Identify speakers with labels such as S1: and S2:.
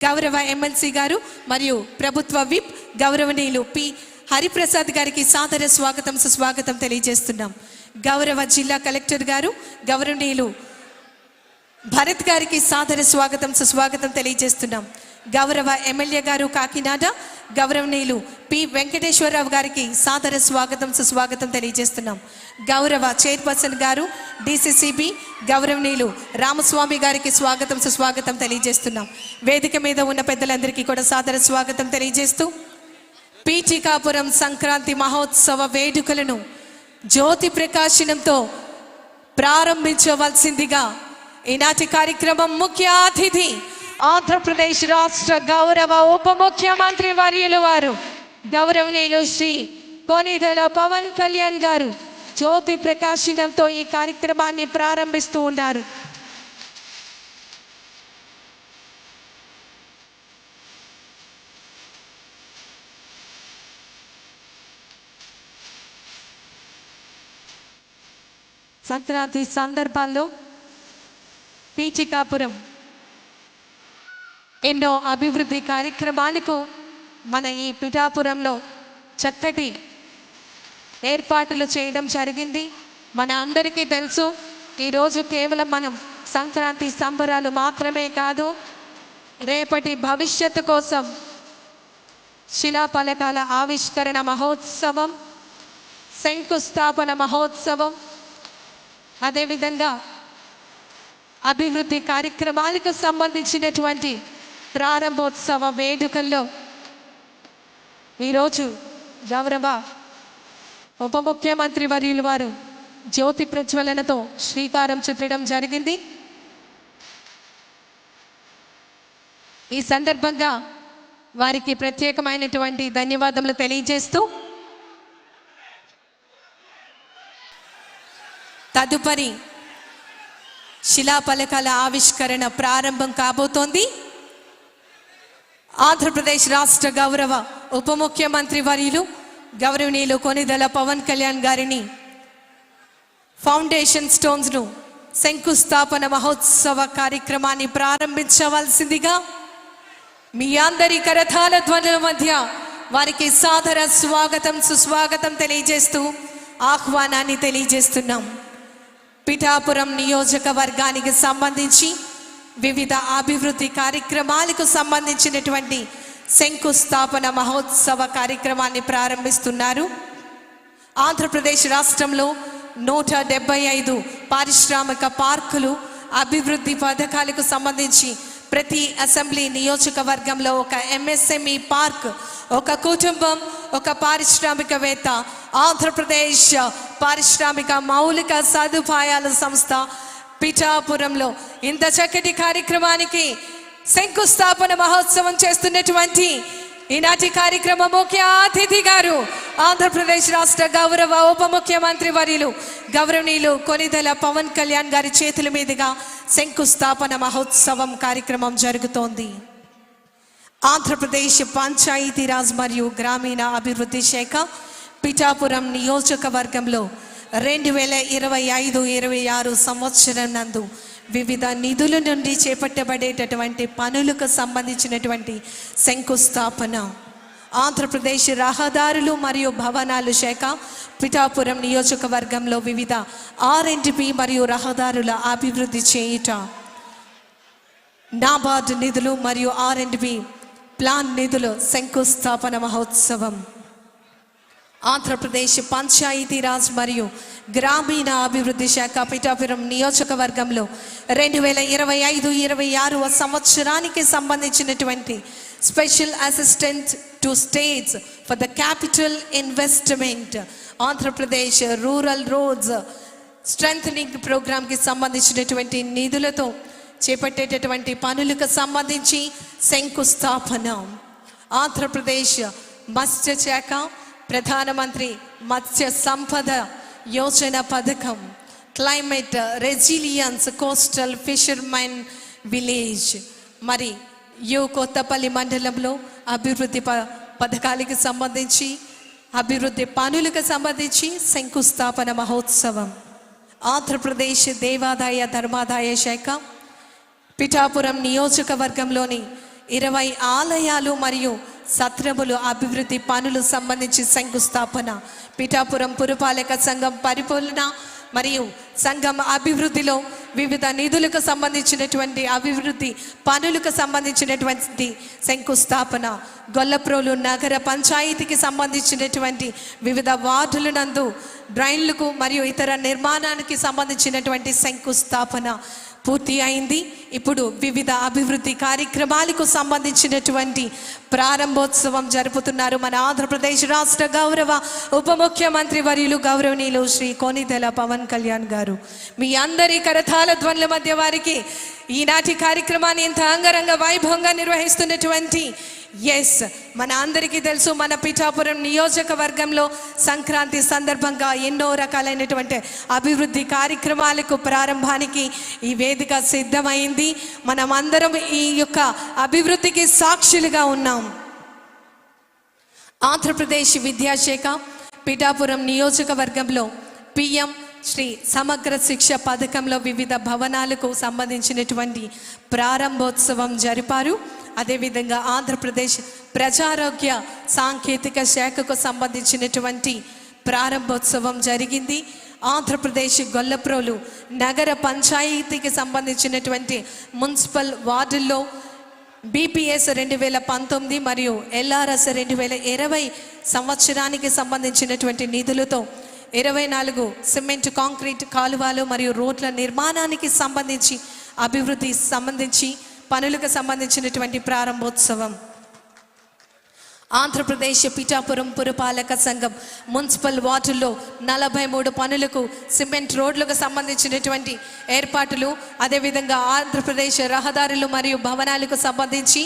S1: గౌరవ ఎమ్మెల్సీ గారు మరియు ప్రభుత్వ విప్ గౌరవనీయులు పి హరిప్రసాద్ గారికి సాదర స్వాగతం సుస్వాగతం తెలియజేస్తున్నాం. గౌరవ జిల్లా కలెక్టర్ గారు గౌరవనీయులు భరత్ గారికి సాదర స్వాగతం సుస్వాగతం తెలియజేస్తున్నాం. గౌరవ ఎమ్మెల్యే గారు కాకినాడ గౌరవనీయులు పి వెంకటేశ్వరరావు గారికి సాదర స్వాగతం సుస్వాగతం తెలియజేస్తున్నాం. గౌరవ చైర్పర్సన్ గారు డిసిసిబి గౌరవనీయులు రామస్వామి గారికి స్వాగతం సుస్వాగతం తెలియజేస్తున్నాం. వేదిక మీద ఉన్న పెద్దలందరికీ కూడా సాదర స్వాగతం తెలియజేస్తూ పీఠికాపురం సంక్రాంతి మహోత్సవ వేడుకలను జ్యోతి ప్రకాశనంతో ప్రారంభించవలసిందిగా ఈనాటి కార్యక్రమం ముఖ్య అతిథి ఆంధ్రప్రదేశ్ రాష్ట్ర గౌరవ ఉప ముఖ్యమంత్రి వర్యులు వారు గౌరవనీయులు శ్రీ కొనిదెల పవన్ కళ్యాణ్ గారు జ్యోతి ప్రకాశనంతో ఈ కార్యక్రమాన్ని ప్రారంభిస్తూ ఉన్నారు. సంక్రాంతి సందర్భాల్లో పీఠికాపురం ఎన్నో అభివృద్ధి కార్యక్రమాలకు మన ఈ పిఠాపురంలో చక్కటి ఏర్పాట్లు చేయడం జరిగింది. మన అందరికీ తెలుసు, ఈరోజు కేవలం మనం సంక్రాంతి సంబరాలు మాత్రమే కాదు, రేపటి భవిష్యత్తు కోసం శిలాఫలకాల ఆవిష్కరణ మహోత్సవం, శంకుస్థాపన మహోత్సవం, అదేవిధంగా అభివృద్ధి కార్యక్రమాలకు సంబంధించినటువంటి ప్రారంభోత్సవ వేడుకల్లో ఈరోజు గౌరవ ఉప ముఖ్యమంత్రి వర్యులు వారు జ్యోతి ప్రజ్వలనతో శ్రీకారం చుట్టడం జరిగింది. ఈ సందర్భంగా వారికి ప్రత్యేకమైనటువంటి ధన్యవాదములు తెలియజేస్తూ తదుపరి శిలాఫలకాల ఆవిష్కరణ ప్రారంభం కాబోతోంది. ఆంధ్రప్రదేశ్ రాష్ట్ర గౌరవ ఉప ముఖ్యమంత్రి వర్యులు గౌరవనీయులు కొనిదెల పవన్ కళ్యాణ్ గారిని ఫౌండేషన్ స్టోన్స్ను శంకుస్థాపన మహోత్సవ కార్యక్రమాన్ని ప్రారంభించవలసిందిగా మీ అందరి కరతాళ ధ్వనుల మధ్య వారికి సాదర స్వాగతం సుస్వాగతం తెలియజేస్తూ ఆహ్వానాన్ని తెలియజేస్తున్నాం. పిఠాపురం నియోజకవర్గానికి సంబంధించి వివిధ అభివృద్ధి కార్యక్రమాలకు సంబంధించినటువంటి శంకుస్థాపన మహోత్సవ కార్యక్రమాన్ని ప్రారంభిస్తున్నారు. ఆంధ్రప్రదేశ్ రాష్ట్రంలో 175 పారిశ్రామిక పార్కులు అభివృద్ధి పథకాలకు సంబంధించి ప్రతి అసెంబ్లీ నియోజకవర్గంలో ఒక ఎంఎస్ఎంఈ పార్క్, ఒక కుటుంబం, ఒక పారిశ్రామికవేత్త, ఆంధ్రప్రదేశ్ పారిశ్రామిక మౌలిక సదుపాయాల సంస్థ పిఠాపురంలో ఇంత చక్కటి కార్యక్రమానికి శంకుస్థాపన మహోత్సవం చేస్తున్నటువంటి ఈనాటి కార్యక్రమ ముఖ్య అతిథి గారు ఆంధ్రప్రదేశ్ రాష్ట్ర గౌరవ ఉప ముఖ్యమంత్రి వర్యులు గౌరవనీయులు కొనిదెల పవన్ కళ్యాణ్ గారి చేతుల మీదుగా శంకుస్థాపన మహోత్సవం కార్యక్రమం జరుగుతోంది. ఆంధ్రప్రదేశ్ పంచాయతీరాజ్ మరియు గ్రామీణ అభివృద్ధి శాఖ పిఠాపురం నియోజకవర్గంలో 2025-26 సంవత్సరం నందు వివిధ నిధుల నుండి చేపట్టబడేటటువంటి పనులకు సంబంధించినటువంటి శంకుస్థాపన ఆంధ్రప్రదేశ్ రహదారులు మరియు భవనాలు శాఖ పిఠాపురం నియోజకవర్గంలో వివిధ R&B మరియు రహదారుల అభివృద్ధి చేయుట, నాబార్డ్ నిధులు మరియు R&B ప్లాన్ నిధులు శంకుస్థాపన మహోత్సవం ఆంధ్రప్రదేశ్ పంచాయతీరాజ్ మరియు గ్రామీణ అభివృద్ధి శాఖ పిఠాపురం నియోజకవర్గంలో 2025-26 సంవత్సరానికి సంబంధించినటువంటి special assistant to states for the capital investment Andhra Pradesh rural roads strengthening ప్రోగ్రామ్కి సంబంధించినటువంటి నిధులతో చేపట్టేటటువంటి పనులకు సంబంధించి శంకుస్థాపన ఆంధ్రప్రదేశ్ మత్స్య శాఖ ప్రధానమంత్రి మత్స్య సంపద యోజన పథకం climate resilience coastal fishermen village మరి కొత్తపల్లి మండలంలో అభివృద్ధి పథకాలకు సంబంధించి అభివృద్ధి పనులకు సంబంధించి శంకుస్థాపన మహోత్సవం ఆంధ్రప్రదేశ్ దేవాదాయ ధర్మాదాయ శాఖ పిఠాపురం నియోజకవర్గంలోని 20 ఆలయాలు మరియు సత్రములు అభివృద్ధి పనులు సంబంధించి శంకుస్థాపన. పిఠాపురం పురపాలక సంఘం పరిపాలన మరియు సంఘం అభివృద్ధిలో వివిధ నిధులకు సంబంధించినటువంటి అభివృద్ధి పనులకు సంబంధించినటువంటి శంకుస్థాపన. గొల్లప్రోలు నగర పంచాయతీకి సంబంధించినటువంటి వివిధ వార్డుల నందు డ్రైన్లకు మరియు ఇతర నిర్మాణానికి సంబంధించినటువంటి శంకుస్థాపన పూర్తి అయింది. ఇప్పుడు వివిధ అభివృద్ధి కార్యక్రమాలకు సంబంధించినటువంటి ప్రారంభోత్సవం జరుపుతున్నారు మన ఆంధ్రప్రదేశ్ రాష్ట్ర గౌరవ ఉప ముఖ్యమంత్రి వర్యులు గౌరవనీయులు శ్రీ కొణిదెల పవన్ కళ్యాణ్ గారు. మీ అందరి కరతాళ ధ్వనుల మధ్య వారికి ఈనాటి కార్యక్రమాన్ని ఇంత అంగరంగ వైభవంగా నిర్వహిస్తున్నటువంటి మన అందరికీ తెలుసు, మన పిఠాపురం నియోజకవర్గంలో సంక్రాంతి సందర్భంగా ఎన్నో రకాలైనటువంటి అభివృద్ధి కార్యక్రమాలకు ప్రారంభానికి ఈ వేదిక సిద్ధమైంది. మనం అందరం ఈ యొక్క అభివృద్ధికి సాక్షులుగా ఉన్నాం. ఆంధ్రప్రదేశ్ విద్యాశాఖ పిఠాపురం నియోజకవర్గంలో పిఎం శ్రీ సమగ్ర శిక్ష పథకంలో వివిధ భవనాలకు సంబంధించినటువంటి ప్రారంభోత్సవం జరిపారు. అదేవిధంగా ఆంధ్రప్రదేశ్ ప్రజారోగ్య సాంకేతిక శాఖకు సంబంధించినటువంటి ప్రారంభోత్సవం జరిగింది. ఆంధ్రప్రదేశ్ గొల్లప్రోలు నగర పంచాయతీకి సంబంధించినటువంటి మున్సిపల్ వార్డుల్లో BPS 2019 మరియు LRS 2020 సంవత్సరానికి సంబంధించినటువంటి నిధులతో 24 సిమెంట్ కాంక్రీట్ కాలువలు మరియు రోడ్ల నిర్మాణానికి సంబంధించి అభివృద్ధి సంబంధించి పనులకు సంబంధించినటువంటి ప్రారంభోత్సవం. ఆంధ్రప్రదేశ్ పిఠాపురం పురపాలక సంఘం మున్సిపల్ వార్డుల్లో 43 పనులకు సిమెంట్ రోడ్లకు సంబంధించినటువంటి ఏర్పాట్లు, అదేవిధంగా ఆంధ్రప్రదేశ్ రహదారులు మరియు భవనాలకు సంబంధించి